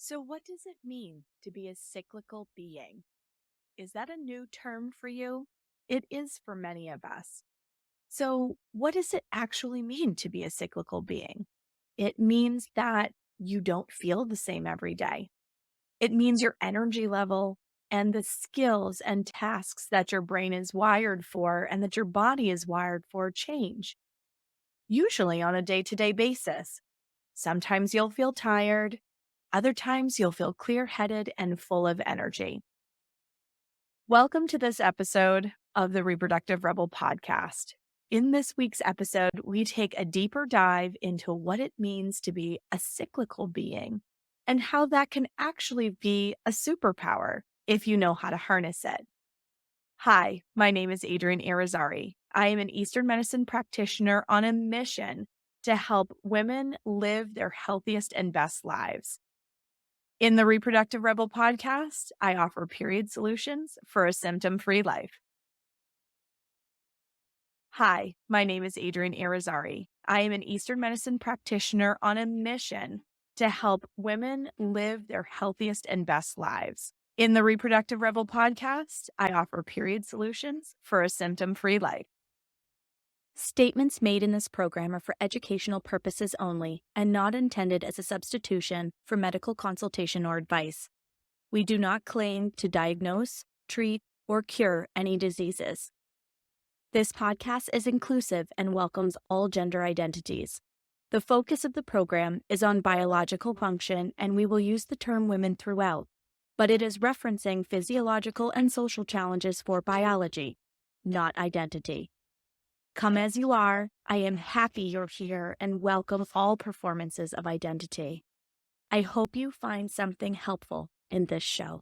So, what does it mean to be a cyclical being? Is that a new term for you? It is for many of us. So, what does it actually mean to be a cyclical being? It means that you don't feel the same every day. It means your energy level and the skills and tasks that your brain is wired for and that your body is wired for change, usually on a day to day basis. Sometimes you'll feel tired. Other times you'll feel clear headed and full of energy. Welcome to this episode of the Reproductive Rebel podcast. In this week's episode, we take a deeper dive into what it means to be a cyclical being and how that can actually be a superpower if you know how to harness it. Hi, my name is Adrienne Irizarry. I am an Eastern medicine practitioner on a mission to help women live their healthiest and best lives. In the Reproductive Rebel podcast, I offer period solutions for a symptom-free life. Hi, my name is Adrienne Irizarry. I am an Eastern medicine practitioner on a mission to help women live their healthiest and best lives. In the Reproductive Rebel podcast, I offer period solutions for a symptom-free life. Statements made in this program are for educational purposes only and not intended as a substitution for medical consultation or advice. We do not claim to diagnose, treat, or cure any diseases. This podcast is inclusive and welcomes all gender identities. The focus of the program is on biological function, and we will use the term women throughout, but it is referencing physiological and social challenges for biology, not identity. Come as you are. I am happy you're here and welcome all performances of identity. I hope you find something helpful in this show.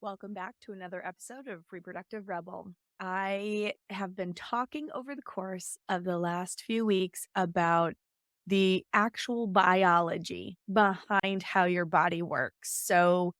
Welcome back to another episode of Reproductive Rebel. I have been talking over the course of the last few weeks about the actual biology behind how your body works. So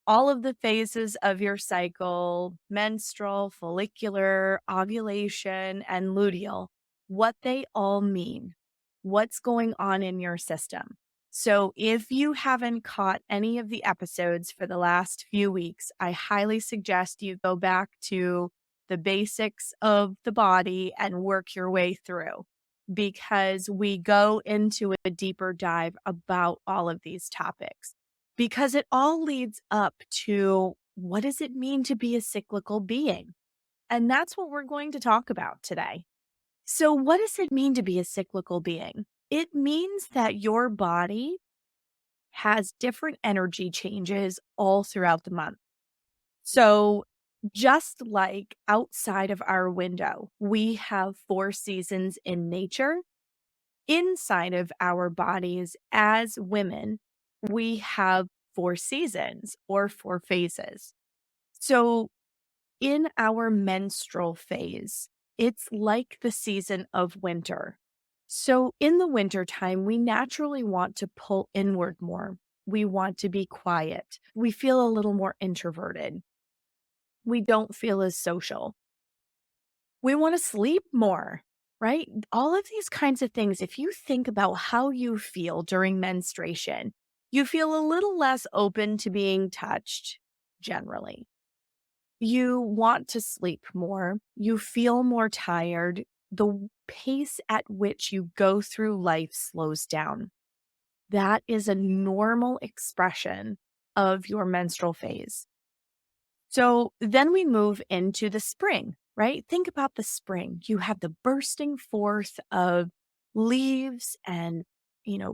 all of the phases of your cycle, menstrual, follicular, ovulation, and luteal, what they all mean, what's going on in your system. So if you haven't caught any of the episodes for the last few weeks, I highly suggest you go back to the basics of the body and work your way through, because we go into a deeper dive about all of these topics. Because it all leads up to, what does it mean to be a cyclical being? And that's what we're going to talk about today. So what does it mean to be a cyclical being? It means that your body has different energy changes all throughout the month. So just like outside of our window, we have 4 seasons in nature. Inside of our bodies as women, we have 4 seasons or 4 phases. So in our menstrual phase, it's like the season of winter. So in the wintertime, we naturally want to pull inward more. We want to be quiet. We feel a little more introverted. We don't feel as social. We want to sleep more, right? All of these kinds of things, if you think about how you feel during menstruation, you feel a little less open to being touched generally. You want to sleep more. You feel more tired. The pace at which you go through life slows down. That is a normal expression of your menstrual phase. So then we move into the spring, right? Think about the spring. You have the bursting forth of leaves and,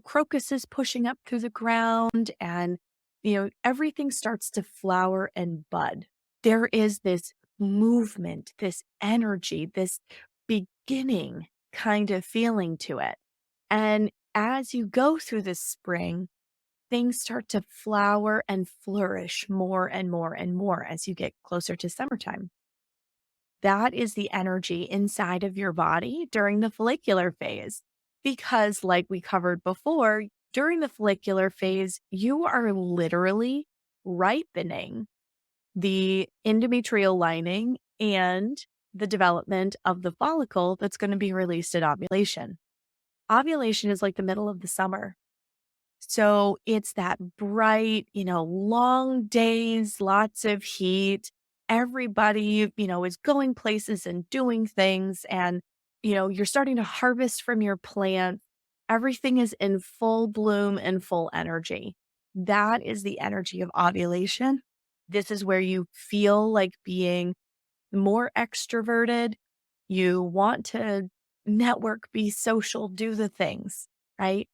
crocuses pushing up through the ground, and, everything starts to flower and bud. There is this movement, this energy, this beginning kind of feeling to it. And as you go through the spring, things start to flower and flourish more and more and more as you get closer to summertime. That is the energy inside of your body during the follicular phase. Because, like we covered before, during the follicular phase, you are literally ripening the endometrial lining and the development of the follicle that's going to be released at ovulation. Ovulation is like the middle of the summer. So it's that bright, long days, lots of heat. Everybody, is going places and doing things. And, you're starting to harvest from your plant. Everything is in full bloom and full energy. That is the energy of ovulation. This is where you feel like being more extroverted. You want to network, be social, do the things, right?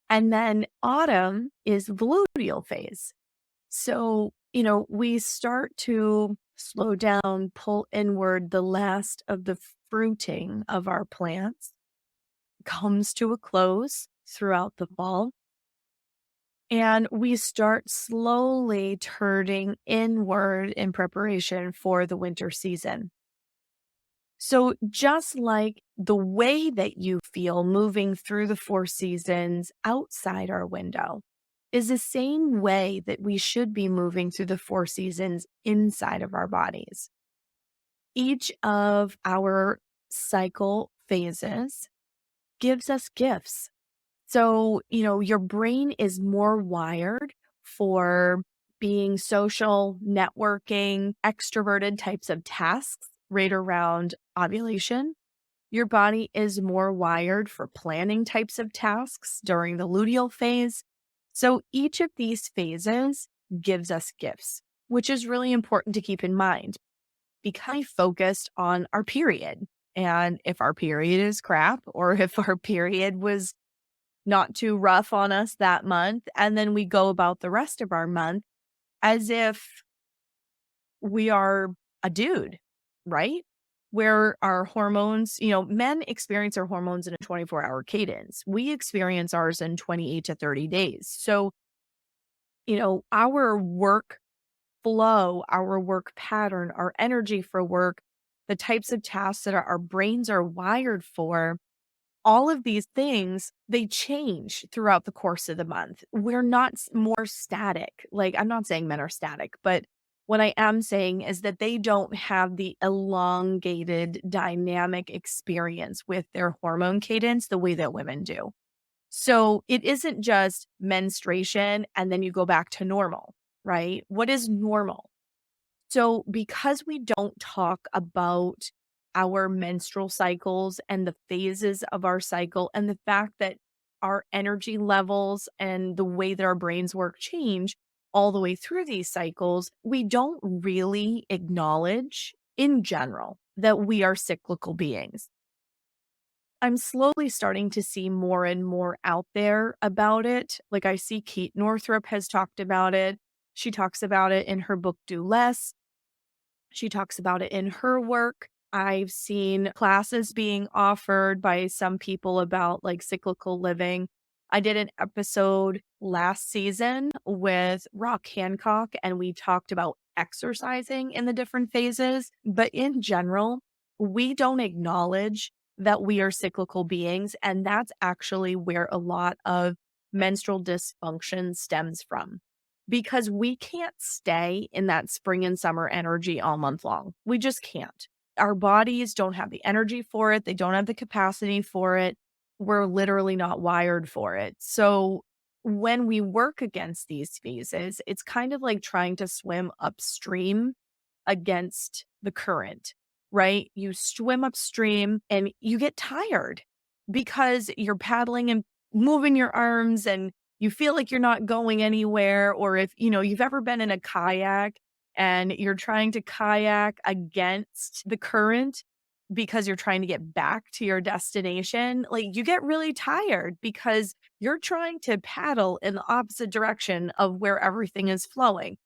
And then autumn is the luteal phase. So, we start to slow down, pull inward. The last of the fruiting of our plants comes to a close throughout the fall. And we start slowly turning inward in preparation for the winter season. So, just like the way that you feel moving through the four seasons outside our window is the same way that we should be moving through the four seasons inside of our bodies. Each of our cycle phases gives us gifts. So, your brain is more wired for being social, networking, extroverted types of tasks right around ovulation. Your body is more wired for planning types of tasks during the luteal phase. So each of these phases gives us gifts, which is really important to keep in mind because we focused on our period. And if our period is crap, or if our period was not too rough on us that month, and then we go about the rest of our month as if we are a dude, right? Where our hormones, men experience their hormones in a 24-hour cadence. We experience ours in 28 to 30 days. So, our work flow, our work pattern, our energy for work, the types of tasks that our brains are wired for, all of these things, they change throughout the course of the month. We're not more static. Like, I'm not saying men are static, but what I am saying is that they don't have the elongated dynamic experience with their hormone cadence the way that women do. So it isn't just menstruation and then you go back to normal, right? What is normal? So, because we don't talk about our menstrual cycles and the phases of our cycle, and the fact that our energy levels and the way that our brains work change all the way through these cycles, we don't really acknowledge in general that we are cyclical beings. I'm slowly starting to see more and more out there about it. Like, I see Kate Northrup has talked about it. She talks about it in her book, Do Less. She talks about it in her work. I've seen classes being offered by some people about like cyclical living. I did an episode last season with Rock Hancock, and we talked about exercising in the different phases. But in general, we don't acknowledge that we are cyclical beings. And that's actually where a lot of menstrual dysfunction stems from, because we can't stay in that spring and summer energy all month long. We just can't. Our bodies don't have the energy for it. They don't have the capacity for it. We're literally not wired for it. So when we work against these phases, it's kind of like trying to swim upstream against the current, right? You swim upstream and you get tired because you're paddling and moving your arms and you feel like you're not going anywhere. Or if, you've ever been in a kayak and you're trying to kayak against the current because you're trying to get back to your destination, like you get really tired because you're trying to paddle in the opposite direction of where everything is flowing.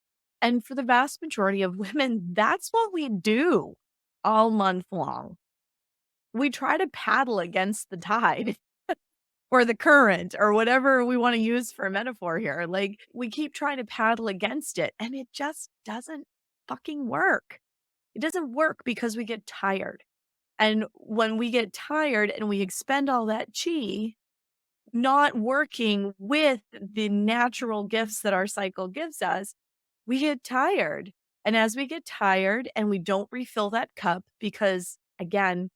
And for the vast majority of women, that's what we do all month long. We try to paddle against the tide or the current or whatever we want to use for a metaphor here. Like, we keep trying to paddle against it and it just doesn't fucking work. It doesn't work because we get tired. And when we get tired and we expend all that chi, not working with the natural gifts that our cycle gives us, we get tired. And as we get tired and we don't refill that cup, because again,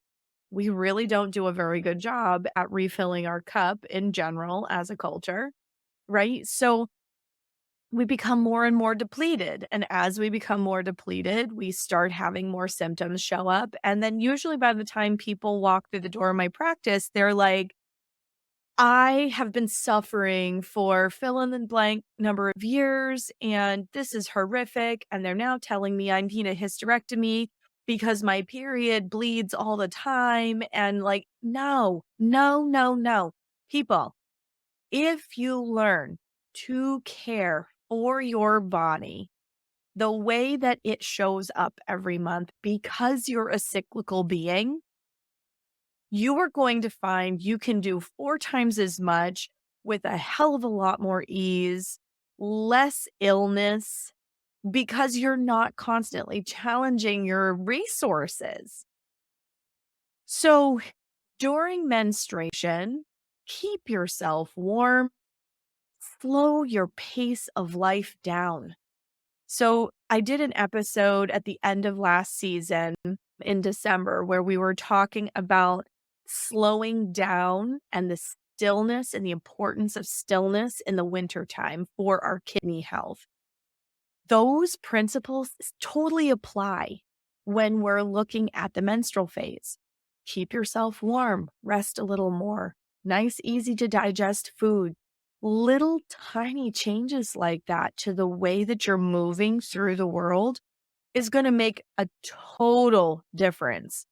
We really don't do a very good job at refilling our cup in general as a culture, right? So we become more and more depleted. And as we become more depleted, we start having more symptoms show up. And then usually by the time people walk through the door of my practice, they're like, I have been suffering for fill in the blank number of years, and this is horrific. And they're now telling me I need a hysterectomy because my period bleeds all the time. And like, no, no, no, no. People, if you learn to care for your body the way that it shows up every month because you're a cyclical being, you are going to find you can do 4 times as much with a hell of a lot more ease, less illness, because you're not constantly challenging your resources. So during menstruation, keep yourself warm, slow your pace of life down. So I did an episode at the end of last season in December where we were talking about slowing down and the stillness and the importance of stillness in the wintertime for our kidney health. Those principles totally apply when we're looking at the menstrual phase. Keep yourself warm, rest a little more, nice, easy to digest food. Little tiny changes like that to the way that you're moving through the world is going to make a total difference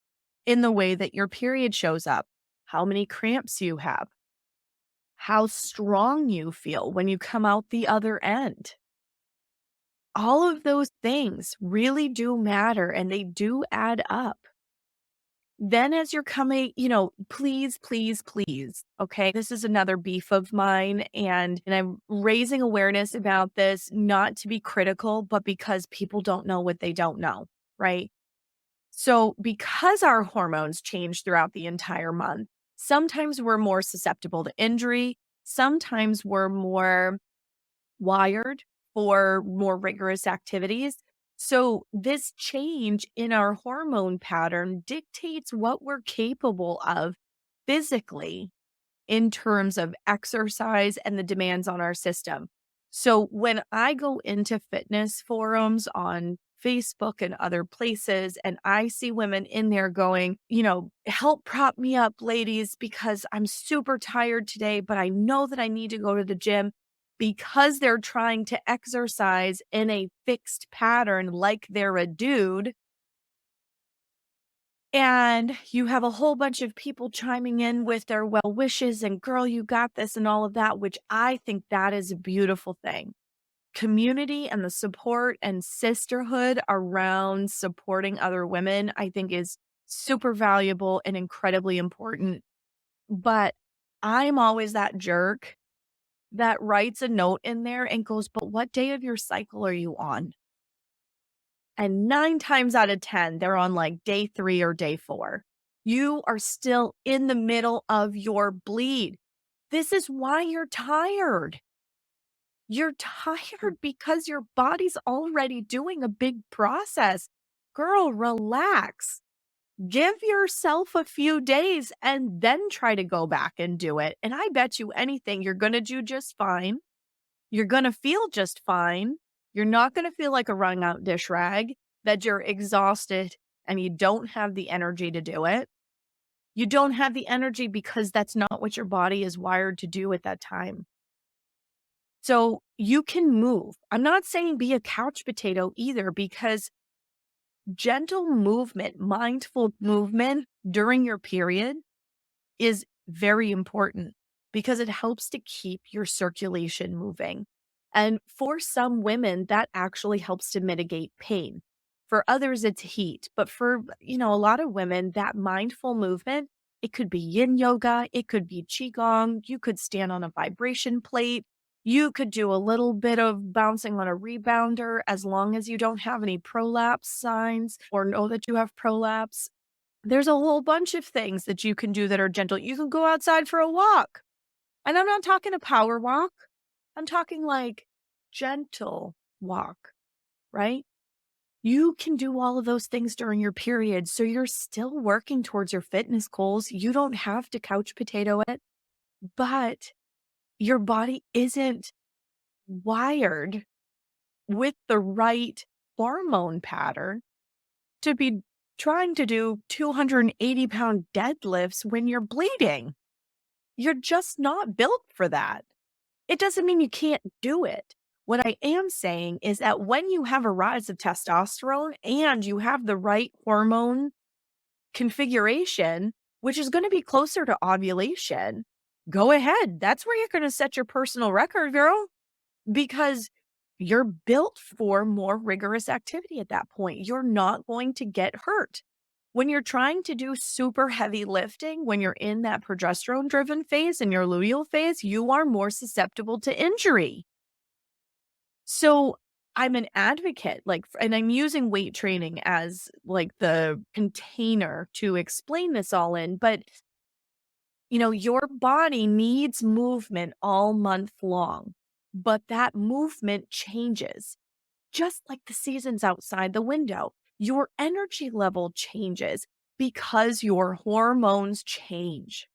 in the way that your period shows up, how many cramps you have, how strong you feel when you come out the other end. All of those things really do matter and they do add up. Then as you're coming, please, please, please, okay, this is another beef of mine and I'm raising awareness about this, not to be critical, but because people don't know what they don't know, right? So because our hormones change throughout the entire month, sometimes we're more susceptible to injury, sometimes we're more wired for more rigorous activities. So, this change in our hormone pattern dictates what we're capable of physically in terms of exercise and the demands on our system. So, when I go into fitness forums on Facebook and other places, and I see women in there going, help prop me up, ladies, because I'm super tired today, but I know that I need to go to the gym because they're trying to exercise in a fixed pattern like they're a dude. And you have a whole bunch of people chiming in with their well wishes and girl, you got this and all of that, which I think that is a beautiful thing. Community and the support and sisterhood around supporting other women, I think is super valuable and incredibly important. But I'm always that jerk that writes a note in there and goes, but what day of your cycle are you on? And 9 times out of 10, they're on like day 3 or day 4. You are still in the middle of your bleed. This is why you're tired. You're tired because your body's already doing a big process. Girl, relax. Give yourself a few days and then try to go back and do it. And I bet you anything, you're going to do just fine. You're going to feel just fine. You're not going to feel like a wrung out dish rag, that you're exhausted and you don't have the energy to do it. You don't have the energy because that's not what your body is wired to do at that time. So you can move. I'm not saying be a couch potato either, because gentle movement, mindful movement during your period is very important because it helps to keep your circulation moving. And for some women, that actually helps to mitigate pain. For others, it's heat. But for, a lot of women, that mindful movement, it could be yin yoga, it could be qigong, you could stand on a vibration plate, you could do a little bit of bouncing on a rebounder as long as you don't have any prolapse signs or know that you have prolapse. There's a whole bunch of things that you can do that are gentle. You can go outside for a walk. And I'm not talking a power walk. I'm talking like gentle walk, right? You can do all of those things during your period. So you're still working towards your fitness goals. You don't have to couch potato it, but your body isn't wired with the right hormone pattern to be trying to do 280-pound deadlifts when you're bleeding. You're just not built for that. It doesn't mean you can't do it. What I am saying is that when you have a rise of testosterone and you have the right hormone configuration, which is going to be closer to ovulation, go ahead. That's where you're going to set your personal record, girl, because you're built for more rigorous activity at that point. You're not going to get hurt. When you're trying to do super heavy lifting, when you're in that progesterone driven phase and your luteal phase, you are more susceptible to injury. So I'm an advocate, and I'm using weight training as like the container to explain this all in, but your body needs movement all month long, but that movement changes. Just like the seasons outside the window, your energy level changes because your hormones change.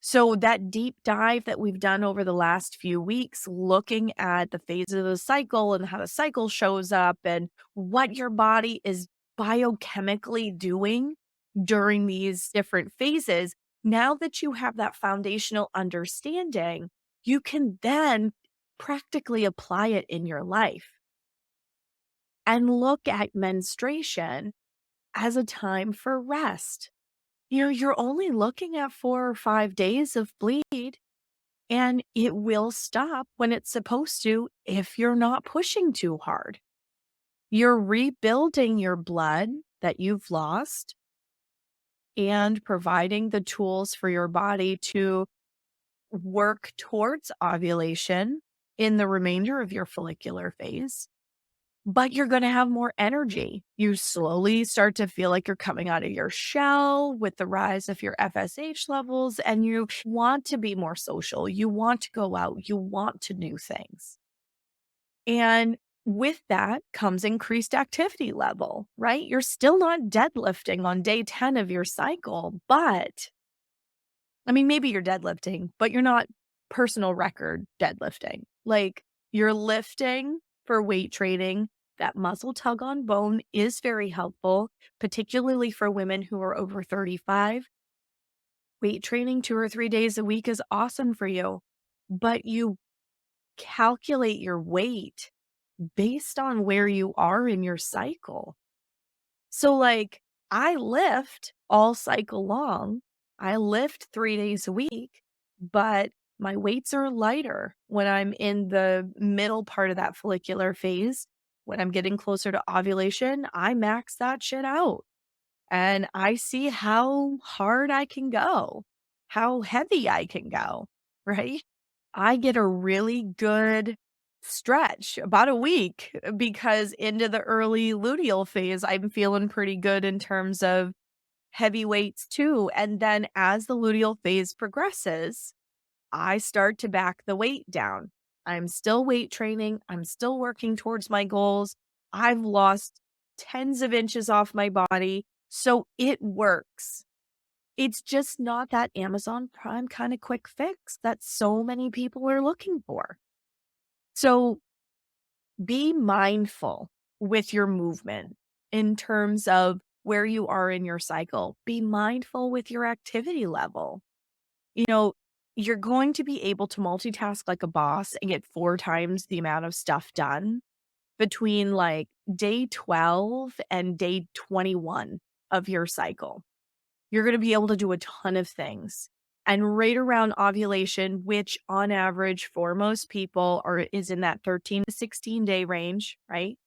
So that deep dive that we've done over the last few weeks, looking at the phases of the cycle and how the cycle shows up and what your body is biochemically doing during these different phases, now that you have that foundational understanding, you can then practically apply it in your life and look at menstruation as a time for rest. You're only looking at 4 or 5 days of bleed, and it will stop when it's supposed to if you're not pushing too hard. You're rebuilding your blood that you've lost and providing the tools for your body to work towards ovulation in the remainder of your follicular phase. But you're going to have more energy. You slowly start to feel like you're coming out of your shell with the rise of your FSH levels, and you want to be more social. You want to go out. You want to do things. And with that comes increased activity level, right? You're still not deadlifting on day 10 of your cycle, but maybe you're deadlifting, but you're not personal record deadlifting. Like, you're lifting for weight training. That muscle tug on bone is very helpful, particularly for women who are over 35. Weight training 2 or 3 days a week is awesome for you, but you calculate your weight based on where you are in your cycle. So I lift all cycle long. I lift 3 days a week, but my weights are lighter when I'm in the middle part of that follicular phase. When I'm getting closer to ovulation, I max that shit out and I see how hard I can go, how heavy I can go, right? I get a really good stretch, about a week, because into the early luteal phase, I'm feeling pretty good in terms of heavy weights too. And then as the luteal phase progresses, I start to back the weight down. I'm still weight training. I'm still working towards my goals. I've lost tens of inches off my body. So it works. It's just not that Amazon Prime kind of quick fix that so many people are looking for. So be mindful with your movement in terms of where you are in your cycle. Be mindful with your activity level. You're going to be able to multitask like a boss and get 4 times the amount of stuff done between day 12 and day 21 of your cycle. You're going to be able to do a ton of things. And right around ovulation, which on average for most people is in that 13 to 16 day range, right?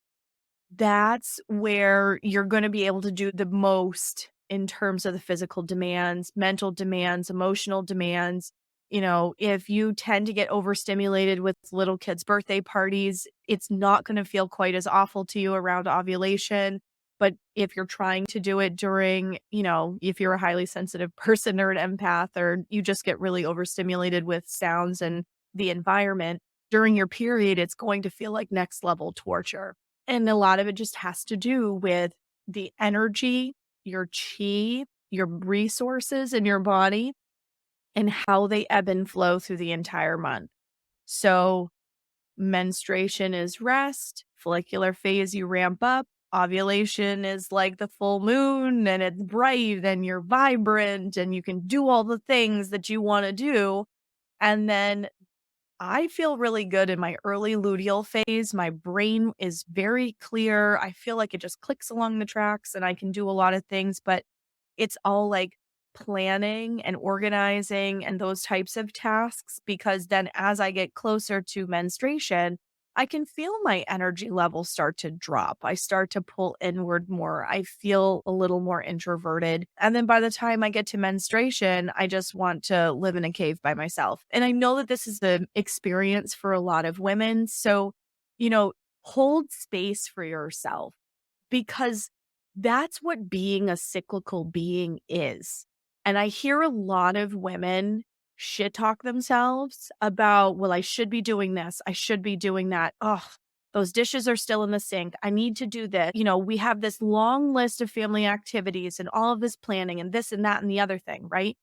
That's where you're going to be able to do the most in terms of the physical demands, mental demands, emotional demands. If you tend to get overstimulated with little kids' birthday parties, it's not going to feel quite as awful to you around ovulation. But if you're trying to do it during, if you're a highly sensitive person or an empath, or you just get really overstimulated with sounds and the environment during your period, it's going to feel like next level torture. And a lot of it just has to do with the energy, your chi, your resources in your body, and how they ebb and flow through the entire month. So, menstruation is rest, follicular phase, you ramp up. Ovulation is like the full moon and it's bright and you're vibrant and you can do all the things that you want to do. And then I feel really good in my early luteal phase. My brain is very clear. I feel like it just clicks along the tracks and I can do a lot of things, but it's all like planning and organizing and those types of tasks because then as I get closer to menstruation, I can feel my energy levels start to drop. I start to pull inward more. I feel a little more introverted. And then by the time I get to menstruation, I just want to live in a cave by myself. And I know that this is the experience for a lot of women. So, hold space for yourself because that's what being a cyclical being is. And I hear a lot of women shit talk themselves about, well, I should be doing this. I should be doing that. Oh, those dishes are still in the sink. I need to do this. We have this long list of family activities and all of this planning and this and that and the other thing, right?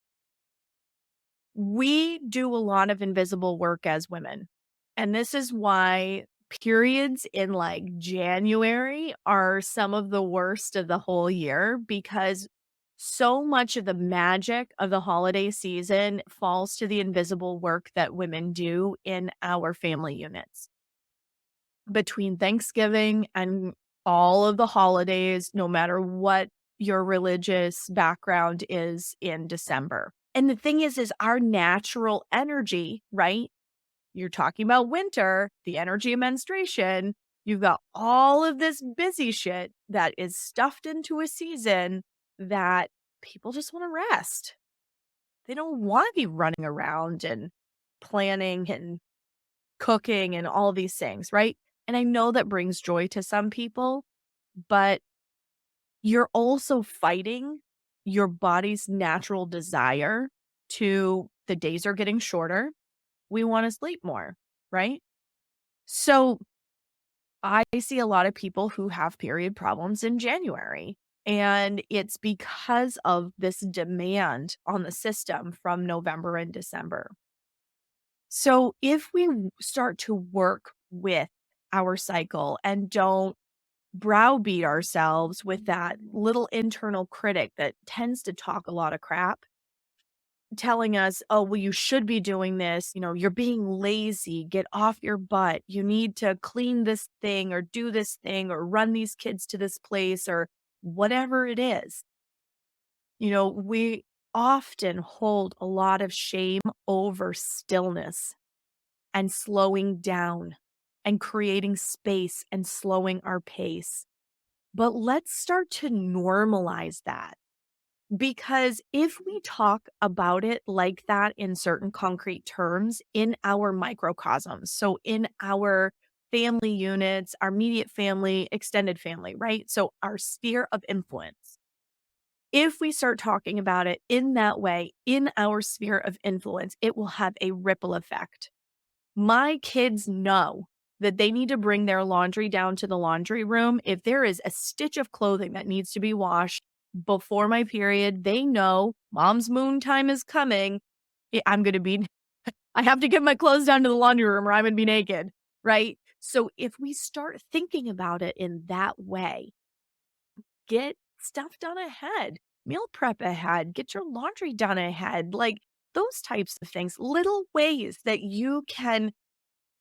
We do a lot of invisible work as women. And this is why periods in like January are some of the worst of the whole year because so much of the magic of the holiday season falls to the invisible work that women do in our family units. Between Thanksgiving and all of the holidays, no matter what your religious background is in December. And the thing is our natural energy, right? You're talking about winter, the energy of menstruation. You've got all of this busy shit that is stuffed into a season that people just want to rest. They don't want to be running around and planning and cooking and all these things, right? And I know that brings joy to some people, but you're also fighting your body's natural desire to the days are getting shorter. We want to sleep more, right? So I see a lot of people who have period problems in January. And it's because of this demand on the system from November and December. So if we start to work with our cycle and don't browbeat ourselves with that little internal critic that tends to talk a lot of crap, telling us, oh, well, you should be doing this. You're being lazy. Get off your butt. You need to clean this thing or do this thing or run these kids to this place or whatever it is. We often hold a lot of shame over stillness and slowing down and creating space and slowing our pace. But let's start to normalize that. Because if we talk about it like that in certain concrete terms in our microcosms, so in our family units, our immediate family, extended family, right? So our sphere of influence. If we start talking about it in that way, in our sphere of influence, it will have a ripple effect. My kids know that they need to bring their laundry down to the laundry room. If there is a stitch of clothing that needs to be washed before my period, they know mom's moon time is coming. I have to get my clothes down to the laundry room or I'm going to be naked, right? So if we start thinking about it in that way, get stuff done ahead, meal prep ahead, get your laundry done ahead, like those types of things, little ways that you can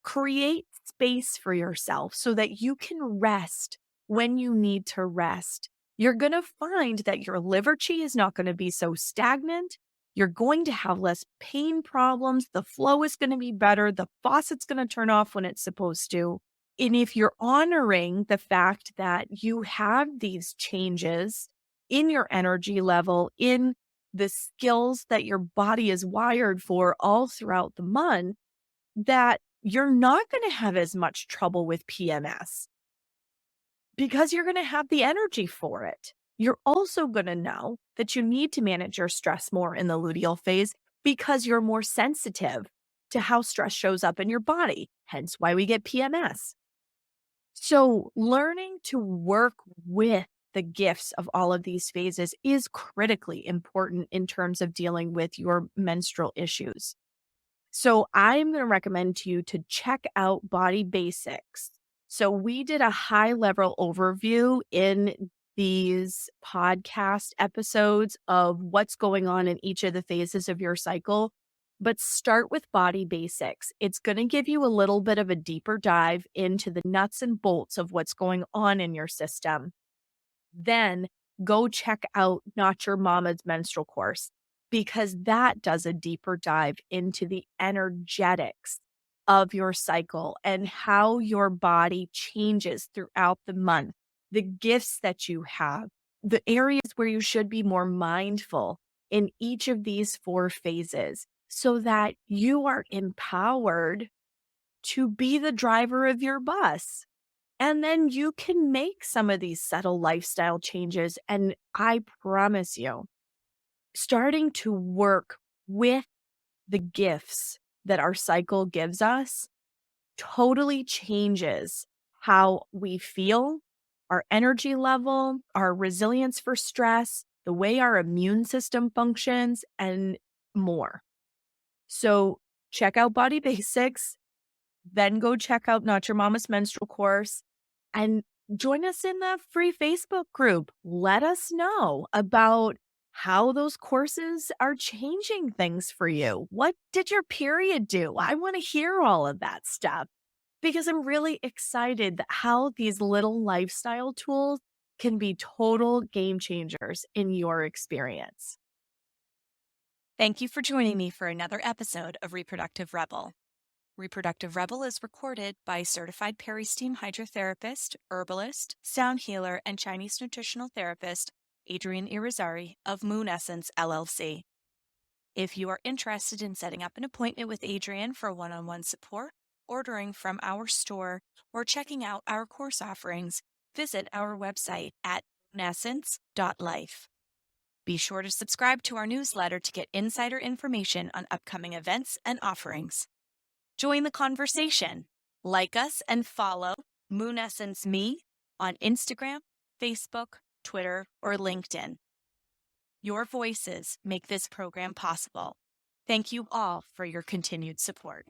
create space for yourself so that you can rest when you need to rest. You're going to find that your liver chi is not going to be so stagnant. You're going to have less pain problems. The flow is going to be better. The faucet's going to turn off when it's supposed to. And if you're honoring the fact that you have these changes in your energy level, in the skills that your body is wired for all throughout the month, that you're not going to have as much trouble with PMS because you're going to have the energy for it. You're also going to know that you need to manage your stress more in the luteal phase because you're more sensitive to how stress shows up in your body, hence why we get PMS. So, learning to work with the gifts of all of these phases is critically important in terms of dealing with your menstrual issues. So, I'm going to recommend to you to check out Body Basics. So, we did a high level overview in these podcast episodes of what's going on in each of the phases of your cycle. But start with Body Basics. It's going to give you a little bit of a deeper dive into the nuts and bolts of what's going on in your system. Then go check out Not Your Mama's Menstrual Course, because that does a deeper dive into the energetics of your cycle and how your body changes throughout the month, the gifts that you have, the areas where you should be more mindful in each of these 4 phases so that you are empowered to be the driver of your bus. And then you can make some of these subtle lifestyle changes. And I promise you, starting to work with the gifts that our cycle gives us totally changes how we feel, our energy level, our resilience for stress, the way our immune system functions, and more. So check out Body Basics, then go check out Not Your Mama's Menstrual Course, and join us in the free Facebook group. Let us know about how those courses are changing things for you. What did your period do? I want to hear all of that stuff because I'm really excited that how these little lifestyle tools can be total game changers in your experience. Thank you for joining me for another episode of Reproductive Rebel. Reproductive Rebel is recorded by certified peri-steam hydrotherapist, herbalist, sound healer, and Chinese nutritional therapist Adrienne Irizarry of Moon Essence LLC. If you are interested in setting up an appointment with Adrienne for one-on-one support, ordering from our store, or checking out our course offerings, visit our website at moonessence.life. Be sure to subscribe to our newsletter to get insider information on upcoming events and offerings. Join the conversation. Like us and follow Moon Essence Me on Instagram, Facebook, Twitter, or LinkedIn. Your voices make this program possible. Thank you all for your continued support.